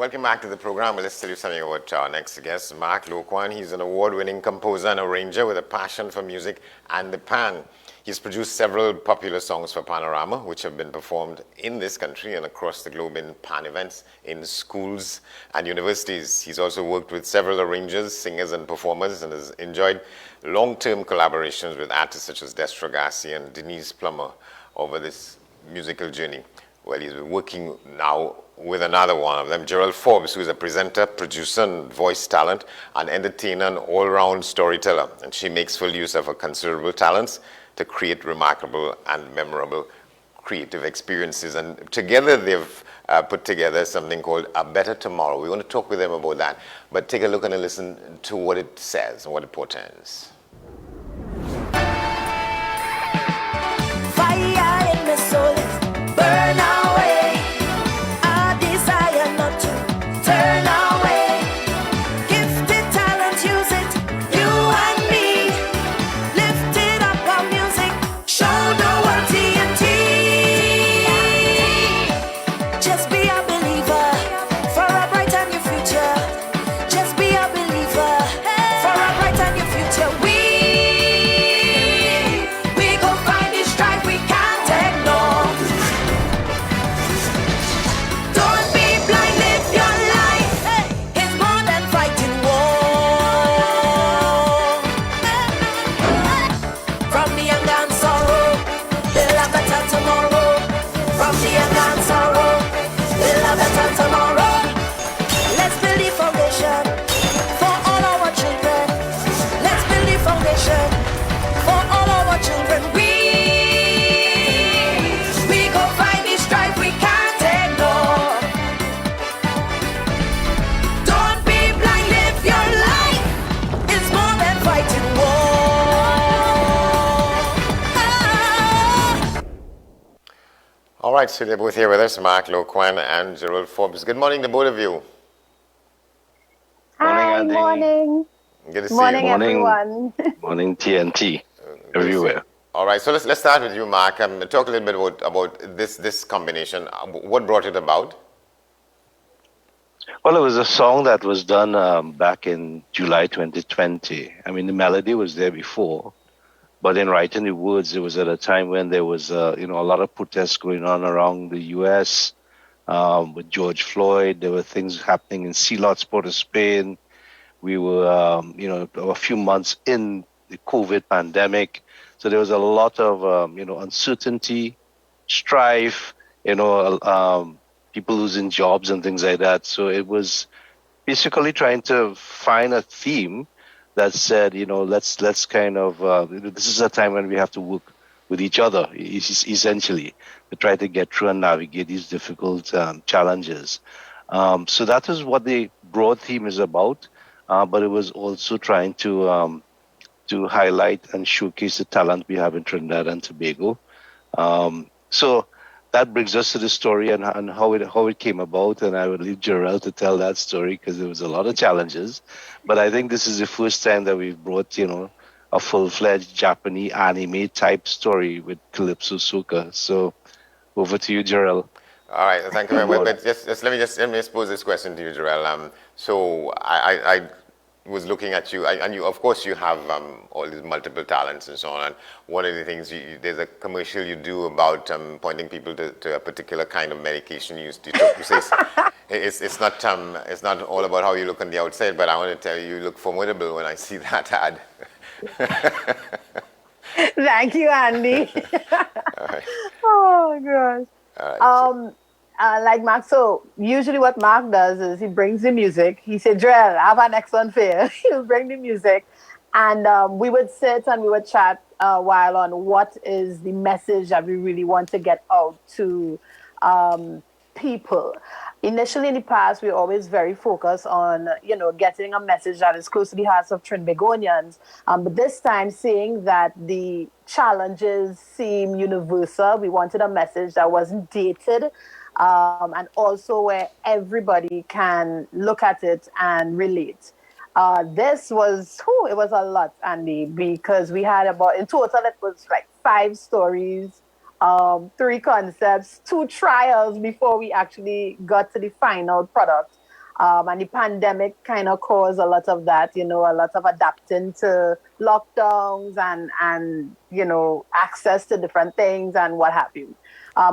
Welcome back to the program. Let's tell you something about our next guest, Mark Loquan. He's an award-winning composer and arranger with a passion for music and the pan. He's produced several popular songs for Panorama, which have been performed in this country and across the globe in pan events, in schools and universities. He's also worked with several arrangers, singers and performers, and has enjoyed long-term collaborations with artists such as Destra Garcia and Denise Plummer over this musical journey. Well, he's working now with another one of them, Gerelle Forbes, who is a presenter, producer, and voice talent, an entertainer, and all-round storyteller. And she makes full use of her considerable talents to create remarkable and memorable creative experiences. And together they've put together something called A Better Tomorrow. We want to talk with them about that, but take a look and listen to what it says and what it portends. Fire in the soul, burn away. I desire not to turn away. Gifted talent, use it, you and me. Lift it up our music, show the world TNT. Just be a believer for a bright and new future. Just be a believer for a bright and new future. We go find this strife we can't ignore. Don't be blind, live your life. It's more than fighting war. From the young and sorrow, they'll have better tomorrow. From the young and sorrow, they'll have better tomorrow. Let's build the foundation for all our children. Let's build the foundation for all our children. We go find this strife we can't ignore. Don't be blind, live your life. It's more than fighting war. All right, so they're both here with us, Mark Loquan and Gerelle Forbes. Good morning to both of you. Hi, Andy. morning. Good to see Morning, you. everyone. Morning TNT everywhere. All right, so let's start with you, Mark. Talk a little bit about this combination. What brought it about? Well, it was a song that was done back in July 2020. I mean, the melody was there before, but in writing the words, it was at a time when there was a lot of protests going on around the U.S. With George Floyd. There were things happening in Celots, Port of Spain. We were, a few months in the COVID pandemic. So there was a lot of, uncertainty, strife, people losing jobs and things like that. So it was basically trying to find a theme that said, let's kind of, this is a time when we have to work with each other, essentially, to try to get through and navigate these difficult challenges. So that is what the broad theme is about, but it was also trying to highlight and showcase the talent we have in Trinidad and Tobago. So that brings us to the story and how it came about, and I would leave Gerelle to tell that story because there was a lot of challenges. But I think this is the first time that we've brought, a full-fledged Japanese anime type story with Calypso Soca. So over to you, Gerelle. All right, thank you very much. But let me pose this question to you, Gerelle. So I was looking at you, and you, of course, you have all these multiple talents and so on. And one of the things, there's a commercial you do about pointing people to a particular kind of medication you say it's not all about how you look on the outside, but I want to tell you, you look formidable when I see that ad. Thank you, Andy. Right. Oh, gosh. Right, Like Mark, so usually what Mark does is he brings the music. He said, Gerelle, I have an next one for you. He'll bring the music. And we would sit and we would chat a while on what is the message that we really want to get out to people. Initially, in the past, we were always very focused on, getting a message that is close to the hearts of Trinbagonians. But this time, seeing that the challenges seem universal, we wanted a message that wasn't dated, and also where everybody can look at it and relate. This was, it was a lot, Andy, because we had in total, it was like 5 stories, 3 concepts, 2 trials before we actually got to the final product. And the pandemic kind of caused a lot of that, a lot of adapting to lockdowns and access to different things and what have you.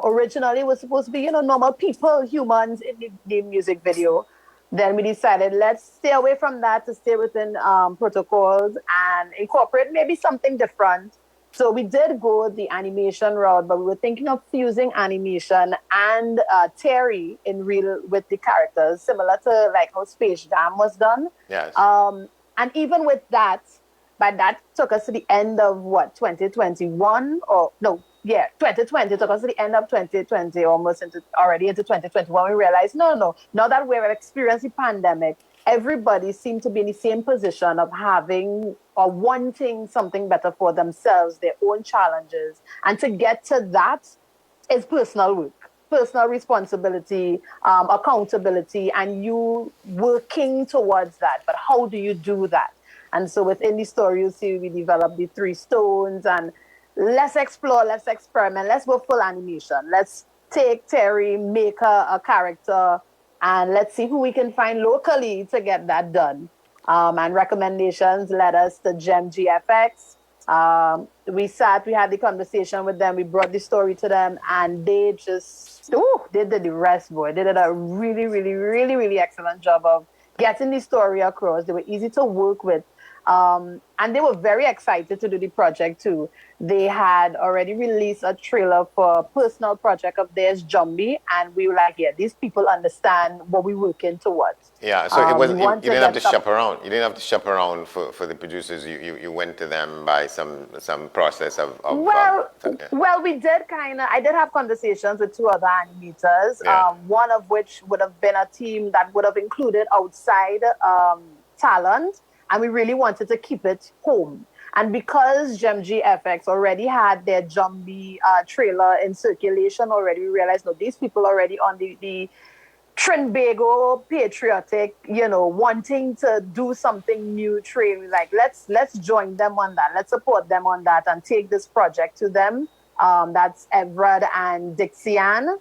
Originally, it was supposed to be, normal people, humans in the music video. Then we decided let's stay away from that to stay within protocols and incorporate maybe something different. So we did go the animation route, but we were thinking of fusing animation and Terri in real with the characters, similar to like how Space Jam was done. Yes. And even with that, but that took us to the end of what, 2021 or no, yeah, 2020 took us to the end of 2020, almost already into 2021. We realized, no. Now that we've experienced the pandemic, everybody seemed to be in the same position of having or wanting something better for themselves, their own challenges. And to get to that is personal work, personal responsibility, accountability, and you working towards that. But how do you do that? And so within the story, you see we developed the 3 stones and let's explore, let's experiment, let's go full animation. Let's take Terri, make her a character, and let's see who we can find locally to get that done. And recommendations led us to GemGfx. We had the conversation with them, we brought the story to them, and they just, they did the rest, boy. They did a really, really, really, really excellent job of getting the story across. They were easy to work with. And they were very excited to do the project too. They had already released a trailer for a personal project of theirs, Jumbie, and we were like, yeah, these people understand what we're working towards. Yeah, so you didn't have to shop around. You didn't have to shop around for the producers. You went to them by some process of well, we did I did have conversations with 2 other animators, one of which would have been a team that would have included outside talent, and we really wanted to keep it home. And because GemGfx already had their Jumbie trailer in circulation already, we realized, no, these people already on the Trinidad patriotic, wanting to do something new trail. Like, let's join them on that. Let's support them on that and take this project to them. That's Everard and Dixian,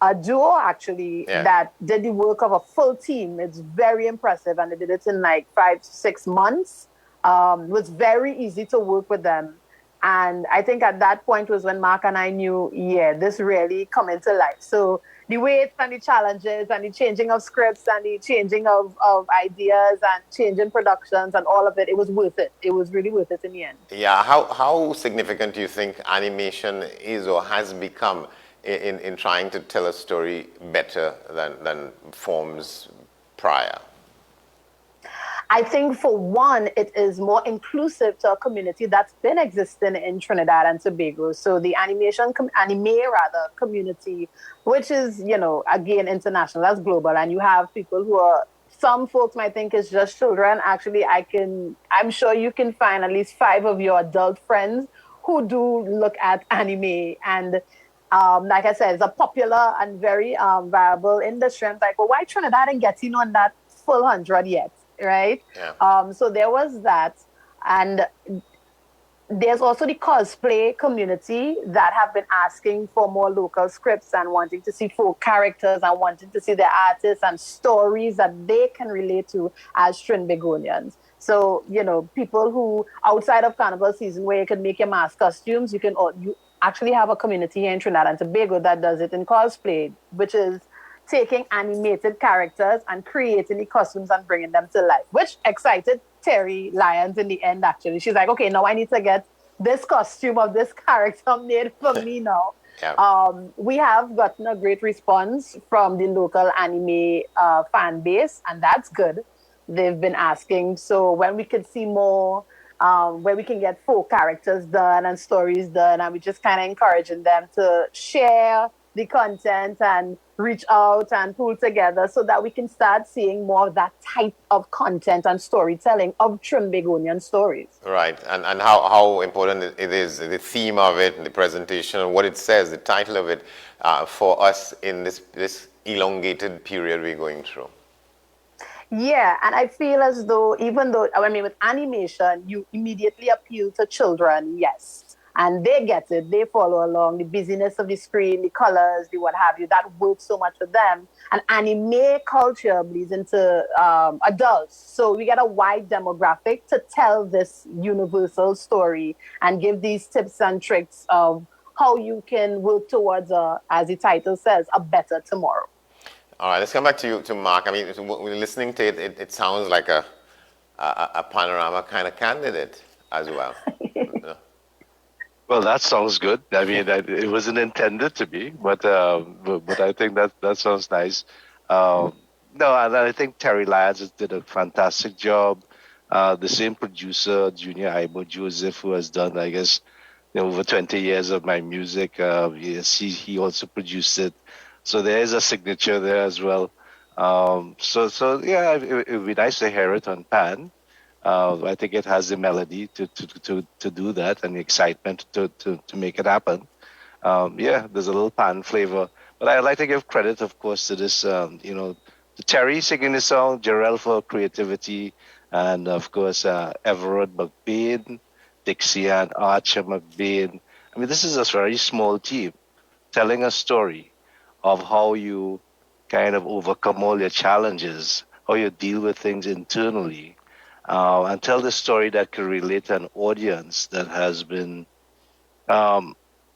a duo actually that did the work of a full team. It's very impressive, and they did it in like 5 to 6 months. It was very easy to work with them. And I think at that point was when Mark and I knew, this really come into life. So the weights and the challenges and the changing of scripts and the changing of ideas and changing productions and all of it, it was worth it. It was really worth it in the end. Yeah, how significant do you think animation is or has become in trying to tell a story better than forms prior? I think, for one, it is more inclusive to a community that's been existing in Trinidad and Tobago. So the anime community, which is, again, international, that's global. And you have people who are, some folks might think it's just children. Actually, I'm sure you can find at least 5 of your adult friends who do look at anime. And like I said, it's a popular and very viable industry. And it's like, well, why Trinidad ain't getting on that full 100 yet? Right? Yeah. So there was that. And there's also the cosplay community that have been asking for more local scripts and wanting to see folk characters and wanting to see their artists and stories that they can relate to as Trinbagonians. So, people who, outside of carnival season where you can make your mask costumes, you actually have a community here in Trinidad and Tobago that does it in cosplay, which is taking animated characters and creating the costumes and bringing them to life, which excited Terri Lyons in the end, actually. She's like, okay, now I need to get this costume of this character made for me now. Yeah. We have gotten a great response from the local anime fan base, and that's good. They've been asking. So when we could see more, where we can get folk characters done and stories done, and we just kind of encouraging them to share the content and reach out and pull together so that we can start seeing more of that type of content and storytelling of Trinbagonian stories. Right, and how important it is, the theme of it, the presentation, what it says, the title of it, for us in this elongated period we're going through. Yeah, and I feel as though, with animation, you immediately appeal to children, yes. and they get it. They follow along. The busyness of the screen, the colors, the what have you, that works so much for them. And anime culture bleeds into adults. So we get a wide demographic to tell this universal story and give these tips and tricks of how you can work towards, as the title says, a better tomorrow. All right, let's come back to you, to Mark. I mean, when listening to it, it sounds like a panorama kind of candidate as well. Well, that sounds good. I mean, it wasn't intended to be, but I think that sounds nice. No, and I think Terri Lyons did a fantastic job. The same producer, Junior Ibo Joseph, who has done, I guess, over 20 years of my music. Yes, he also produced it. So there is a signature there as well. So yeah, it would be nice to hear it on pan. I think it has the melody to do that and the excitement to make it happen. Yeah, there's a little pan flavor. But I'd like to give credit, of course, to this, to Terri singing the song, Gerelle for creativity, and of course, Everett McBain, Dixie and Archer McBain. I mean, this is a very small team telling a story of how you kind of overcome all your challenges, how you deal with things internally, and tell the story that can relate to an audience that has been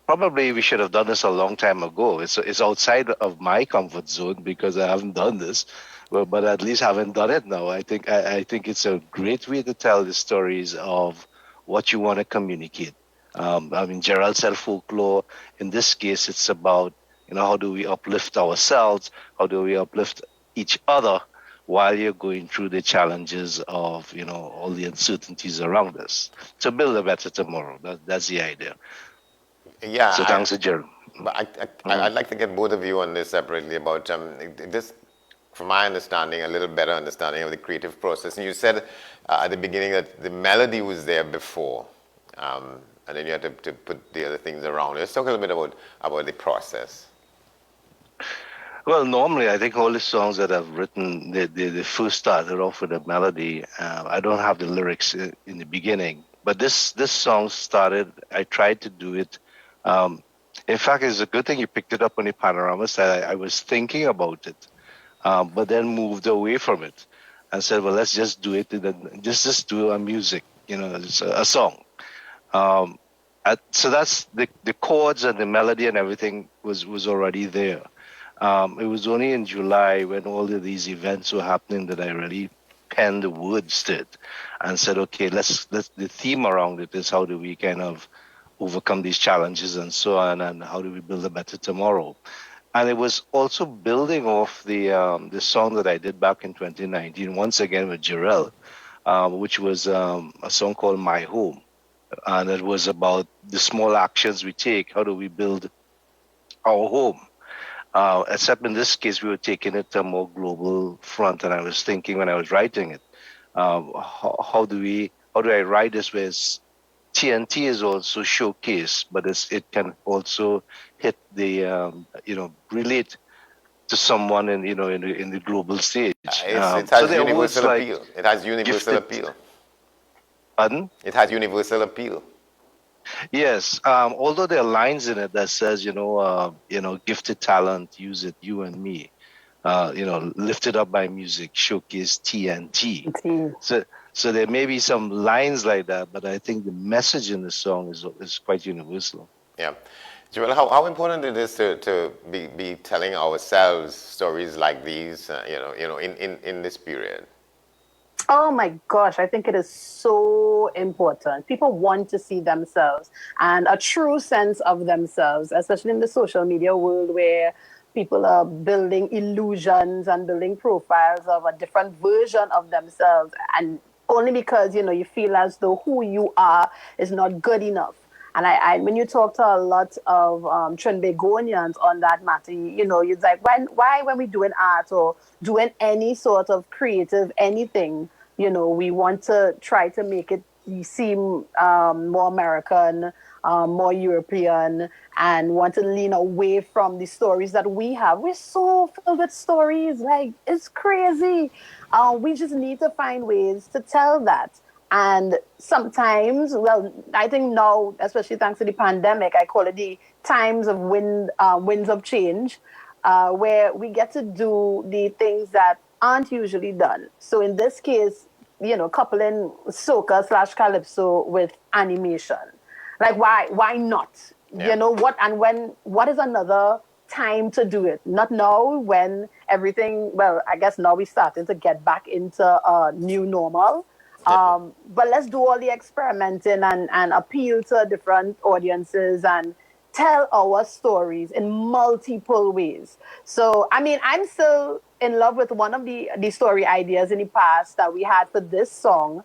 probably we should have done this a long time ago. It's outside of my comfort zone because I haven't done this, but at least having done it now, I think it's a great way to tell the stories of what you want to communicate. I mean, Gerald said folklore. In this case, it's about how do we uplift ourselves, how do we uplift each other while you're going through the challenges of all the uncertainties around us to build a better tomorrow. That's the idea. Yeah. So thanks to Gerald. But I'd like to get both of you on this separately about this, from my understanding, a little better understanding of the creative process. And you said at the beginning that the melody was there before, and then you had to put the other things around it. Let's talk a little bit about the process. Well, normally I think all the songs that I've written, they first started off with a melody. I don't have the lyrics in the beginning, but this song started. I tried to do it. In fact, it's a good thing you picked it up on the panorama side. I was thinking about it, but then moved away from it and said, well, let's just do it. Just do a music, it's a song. So that's the chords and the melody and everything was already there. It was only in July when all of these events were happening that I really penned the words to it and said, okay, let's the theme around it is how do we kind of overcome these challenges and so on, and how do we build a better tomorrow. And it was also building off the song that I did back in 2019, once again with Gerelle, which was a song called My Home. And it was about the small actions we take. How do we build our home? Except in this case, we were taking it to a more global front. And I was thinking when I was writing it, how do I write this where TNT is also showcased, but it can also hit the relate to someone in the global stage. It has universal appeal. It has universal appeal. Pardon? It has universal appeal. Yes. Although there are lines in it that says, gifted talent, use it, you and me. Lifted up by music, showcase TNT. So there may be some lines like that, but I think the message in the song is quite universal. Yeah. Gerelle, how important it is to be telling ourselves stories like these, in this period? Oh my gosh, I think it is so important. People want to see themselves and a true sense of themselves, especially in the social media world where people are building illusions and building profiles of a different version of themselves, and only because you feel as though who you are is not good enough. And I when you talk to a lot of Trinbagonians on that matter, it's like, why when we doing art or doing any sort of creative anything, we want to try to make it seem more American, more European, and want to lean away from the stories that we have. We're so filled with stories, like it's crazy. We just need to find ways to tell that. And sometimes, well, I think now, especially thanks to the pandemic, I call it the times of winds of change, where we get to do the things that aren't usually done. So in this case, coupling soca slash calypso with animation. Like, why not? Yeah. What is another time to do it? Not now when everything, well, I guess now we're starting to get back into a new normal. But let's do all the experimenting and appeal to different audiences and tell our stories in multiple ways. So, I mean, I'm still in love with one of the story ideas in the past that we had for this song,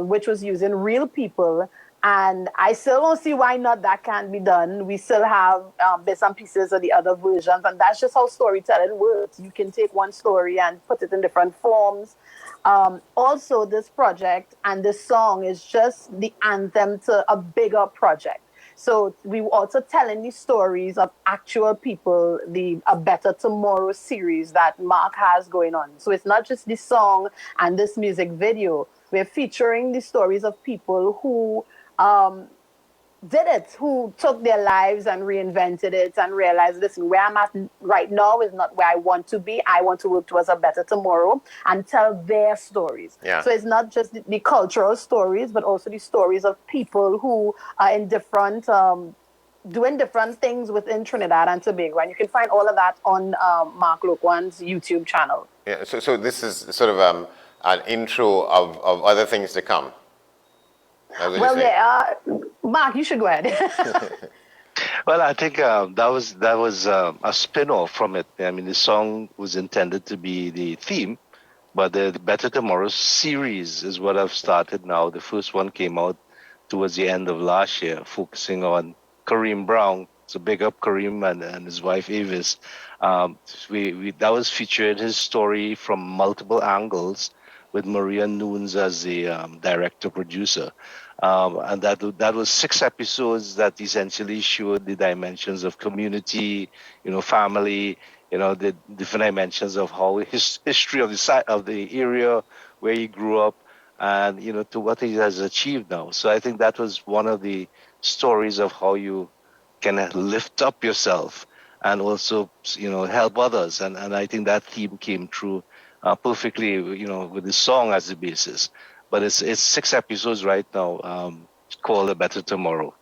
which was using real people. And I still don't see why not that can't be done. We still have bits and pieces of the other versions, and that's just how storytelling works. You can take one story and put it in different forms. Also, this project and this song is just the anthem to a bigger project. So we were also telling the stories of actual people, the A Better Tomorrow series that Mark has going on. So it's not just the song and this music video. We're featuring the stories of people who did it, who took their lives and reinvented it and realized, listen, where I'm at right now is not where I want to be. I want to work towards a better tomorrow and tell their stories. Yeah. So it's not just the cultural stories, but also the stories of people who are in different, doing different things within Trinidad and Tobago. And you can find all of that on Mark Loquan's YouTube channel. Yeah. So this is sort of an intro of other things to come. Well, there are. Mark, you should go ahead. Well, I think that was a spin-off from it. I mean, the song was intended to be the theme, but the Better Tomorrow series is what I've started now. The first one came out towards the end of last year, focusing on Kareem Brown. So big up Kareem and his wife Avis. That was featured his story from multiple angles, with Maria Nunes as the director-producer. And that was 6 episodes that essentially showed the dimensions of community, family, the different dimensions of how history of the area where he grew up, and to what he has achieved now. So I think that was one of the stories of how you can lift up yourself and also help others. And I think that theme came through perfectly, with the song as the basis. But it's 6 episodes right now, called A Better Tomorrow.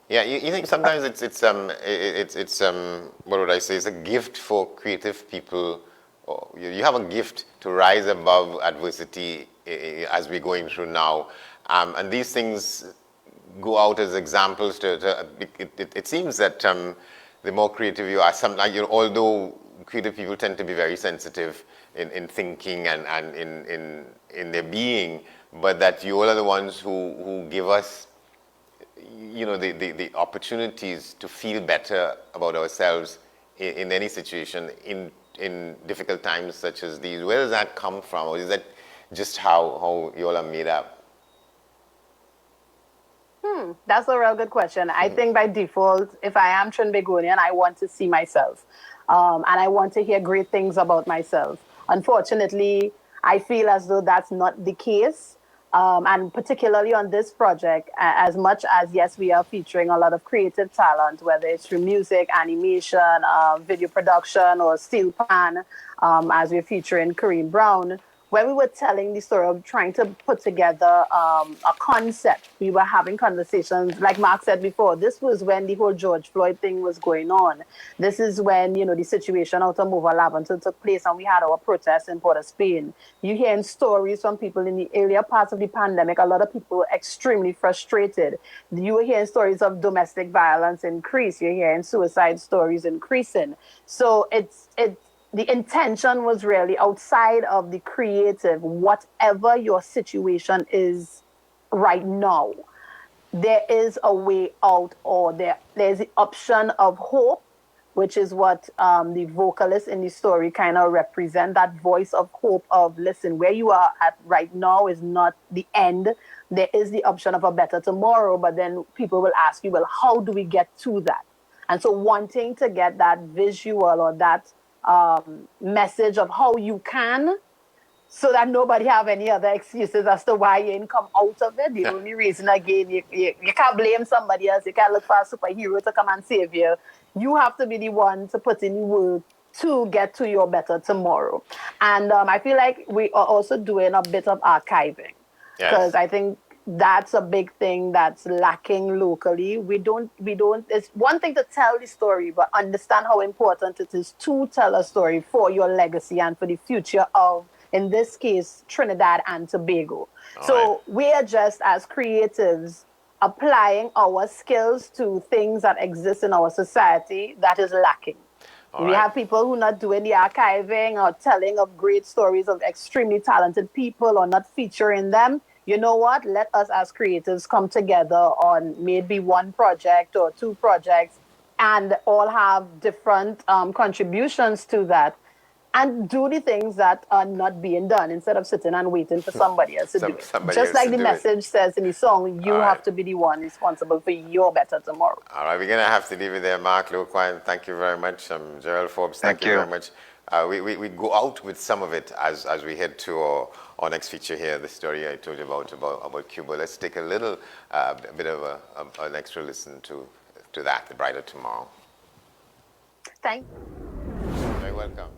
Yeah, you think sometimes it's what would I say? It's a gift for creative people. Or you have a gift to rise above adversity as we're going through now, and these things go out as examples. It seems that the more creative you are, although creative people tend to be very sensitive in thinking and in their being, but that you all are the ones who give us, the opportunities to feel better about ourselves in any situation, in difficult times such as these. Where does that come from? Or is that just how you all are made up? That's a real good question. I think by default, if I am Trinbagonian, I want to see myself. And I want to hear great things about myself. Unfortunately, I feel as though that's not the case. And particularly on this project, as much as, yes, we are featuring a lot of creative talent, whether it's through music, animation, video production, or steel pan, as we're featuring Kareem Brown. When we were telling the story of trying to put together a concept, we were having conversations, like Mark said before, this was when the whole George Floyd thing was going on. This is when, the situation out of Mova Laventon took place and we had our protests in Port of Spain. You're hearing stories from people in the earlier parts of the pandemic. A lot of people were extremely frustrated. You were hearing stories of domestic violence increase. You're hearing suicide stories increasing. So the intention was really outside of the creative. Whatever your situation is right now, there is a way out, or there's the option of hope, which is what the vocalist in the story kind of represent, that voice of hope of, listen, where you are at right now is not the end. There is the option of a better tomorrow, but then people will ask you, well, how do we get to that? And so wanting to get that visual or that message of how you can so that nobody have any other excuses as to why you didn't come out of it. The only reason, again, you can't blame somebody else. You can't look for a superhero to come and save you. You have to be the one to put in the work to get to your better tomorrow. And I feel like we are also doing a bit of archiving, because Yes. I think that's a big thing that's lacking locally. We don't, it's one thing to tell the story, but understand how important it is to tell a story for your legacy and for the future of, in this case, Trinidad and Tobago. So we are just, as creatives, applying our skills to things that exist in our society that is lacking. We have people who are not doing the archiving or telling of great stories of extremely talented people or not featuring them. You know what? Let us as creatives come together on maybe one project or two projects and all have different contributions to that, and do the things that are not being done instead of sitting and waiting for somebody else to do it. Somebody Just else like to the do it. message says in the song, you All have right. to be the one responsible for your better tomorrow. All right, we're going to have to leave it there. Mark, Loquan, thank you very much. Gerelle, Forbes, thank Thank you you. very much. We go out with some of it as we head to our next feature here, the story I told you about Cuba. Let's take a little bit of an extra listen to that, The Brighter Tomorrow. Thank Very welcome.